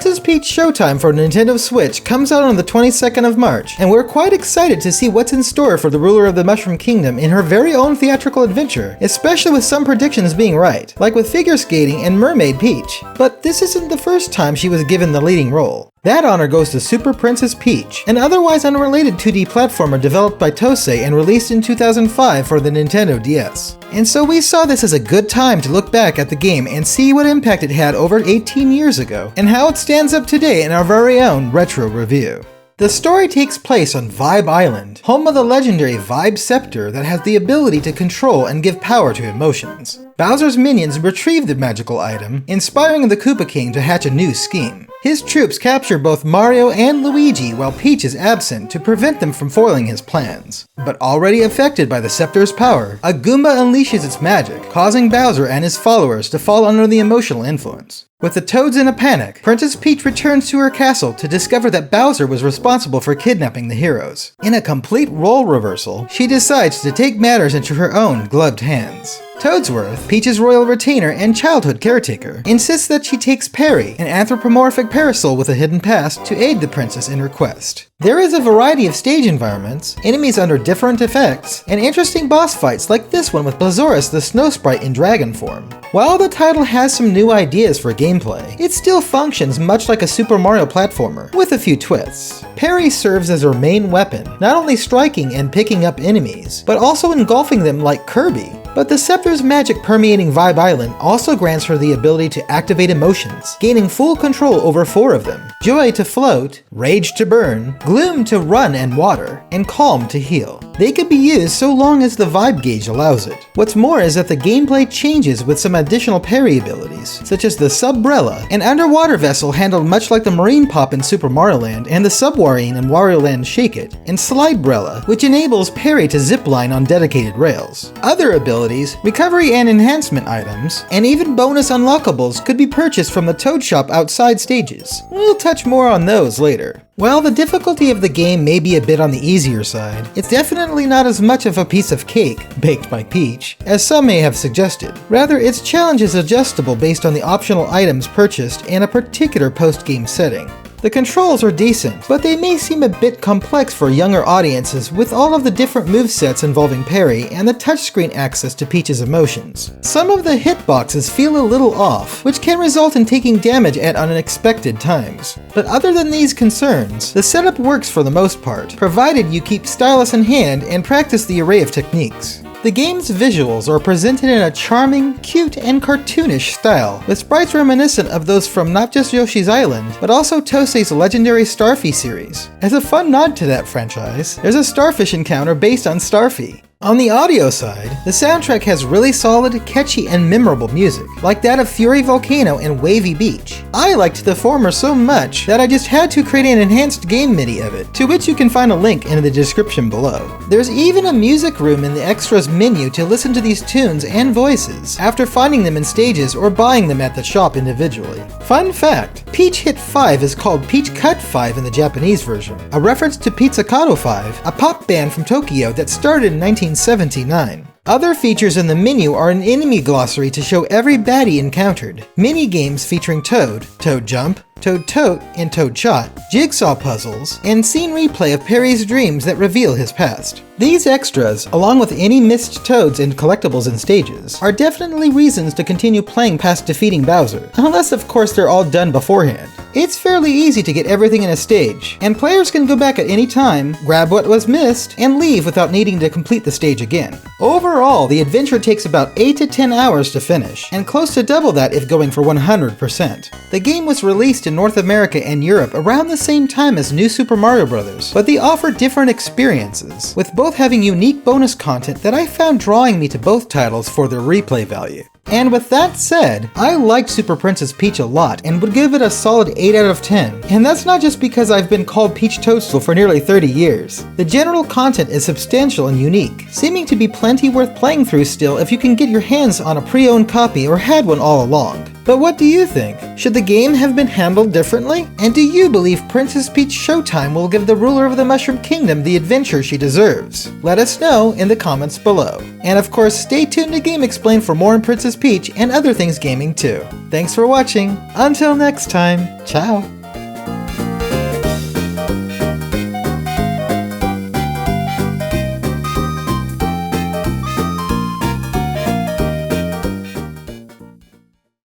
Princess Peach Showtime for Nintendo Switch comes out on the 22nd of March, and we're quite excited to see what's in store for the ruler of the Mushroom Kingdom in her very own theatrical adventure, especially with some predictions being right, like with figure skating and Mermaid Peach. But this isn't the first time she was given the leading role. That honor goes to Super Princess Peach, an otherwise unrelated 2D platformer developed by Tosei and released in 2005 for the Nintendo DS. And so we saw this as a good time to look back at the game and see what impact it had over 18 years ago, and how it stands up today in our very own retro review. The story takes place on Vibe Island, home of the legendary Vibe Scepter that has the ability to control and give power to emotions. Bowser's minions retrieve the magical item, inspiring the Koopa King to hatch a new scheme. His troops capture both Mario and Luigi while Peach is absent to prevent them from foiling his plans. But already affected by the Scepter's power, a Goomba unleashes its magic, causing Bowser and his followers to fall under the emotional influence. With the Toads in a panic, Princess Peach returns to her castle to discover that Bowser was responsible for kidnapping the heroes. In a complete role reversal, she decides to take matters into her own gloved hands. Toadsworth, Peach's royal retainer and childhood caretaker, insists that she takes Perry, an anthropomorphic parasol with a hidden past, to aid the princess in her quest. There is a variety of stage environments, enemies under different effects, and interesting boss fights like this one with Blazoris the snow sprite in dragon form. While the title has some new ideas for gameplay, it still functions much like a Super Mario platformer, with a few twists. Perry serves as her main weapon, not only striking and picking up enemies, but also engulfing them like Kirby. But the Scepter's magic permeating Vibe Island also grants her the ability to activate emotions, gaining full control over 4 of them: Joy to float, Rage to burn, Gloom to run and water, and Calm to heal. They could be used so long as the vibe gauge allows it. What's more is that the gameplay changes with some additional parry abilities, such as the Subbrella, an underwater vessel handled much like the Marine Pop in Super Mario Land and the Subwarine in Wario Land Shake It, and Slidebrella, which enables parry to zipline on dedicated rails. Other abilities, recovery and enhancement items, and even bonus unlockables could be purchased from the Toad Shop outside stages. We'll touch more on those later. While the difficulty of the game may be a bit on the easier side, it's definitely not as much of a piece of cake, baked by Peach, as some may have suggested. Rather, its challenge is adjustable based on the optional items purchased and a particular post-game setting. The controls are decent, but they may seem a bit complex for younger audiences with all of the different movesets involving parry and the touchscreen access to Peach's emotions. Some of the hitboxes feel a little off, which can result in taking damage at unexpected times. But other than these concerns, the setup works for the most part, provided you keep stylus in hand and practice the array of techniques. The game's visuals are presented in a charming, cute, and cartoonish style, with sprites reminiscent of those from not just Yoshi's Island, but also Tosei's legendary Starfy series. As a fun nod to that franchise, there's a starfish encounter based on Starfy. On the audio side, the soundtrack has really solid, catchy, and memorable music, like that of Fury Volcano and Wavy Beach. I liked the former so much that I just had to create an enhanced game MIDI of it, to which you can find a link in the description below. There's even a music room in the extras menu to listen to these tunes and voices, after finding them in stages or buying them at the shop individually. Fun fact, Peach Hit 5 is called Peach Cut 5 in the Japanese version, a reference to Pizzicato 5, a pop band from Tokyo that started in 1979. Other features in the menu are an enemy glossary to show every baddie encountered, mini-games featuring Toad, Toad Jump, Toad Tote, and Toad Shot, jigsaw puzzles, and scene replay of Perry's dreams that reveal his past. These extras, along with any missed Toads and collectibles in stages, are definitely reasons to continue playing past defeating Bowser, unless of course they're all done beforehand. It's fairly easy to get everything in a stage, and players can go back at any time, grab what was missed, and leave without needing to complete the stage again. Overall, the adventure takes about 8 to 10 hours to finish, and close to double that if going for 100%. The game was released in North America and Europe around the same time as New Super Mario Bros., but they offer different experiences, with both having unique bonus content that I found drawing me to both titles for their replay value. And with that said, I liked Super Princess Peach a lot and would give it a solid 8 out of 10. And that's not just because I've been called Peach Toadstool for nearly 30 years. The general content is substantial and unique, seeming to be plenty worth playing through still if you can get your hands on a pre-owned copy or had one all along. But what do you think? Should the game have been handled differently? And do you believe Princess Peach Showtime will give the ruler of the Mushroom Kingdom the adventure she deserves? Let us know in the comments below. And of course, stay tuned to Game Explain for more on Princess Peach and other things gaming too. Thanks for watching. Until next time, ciao!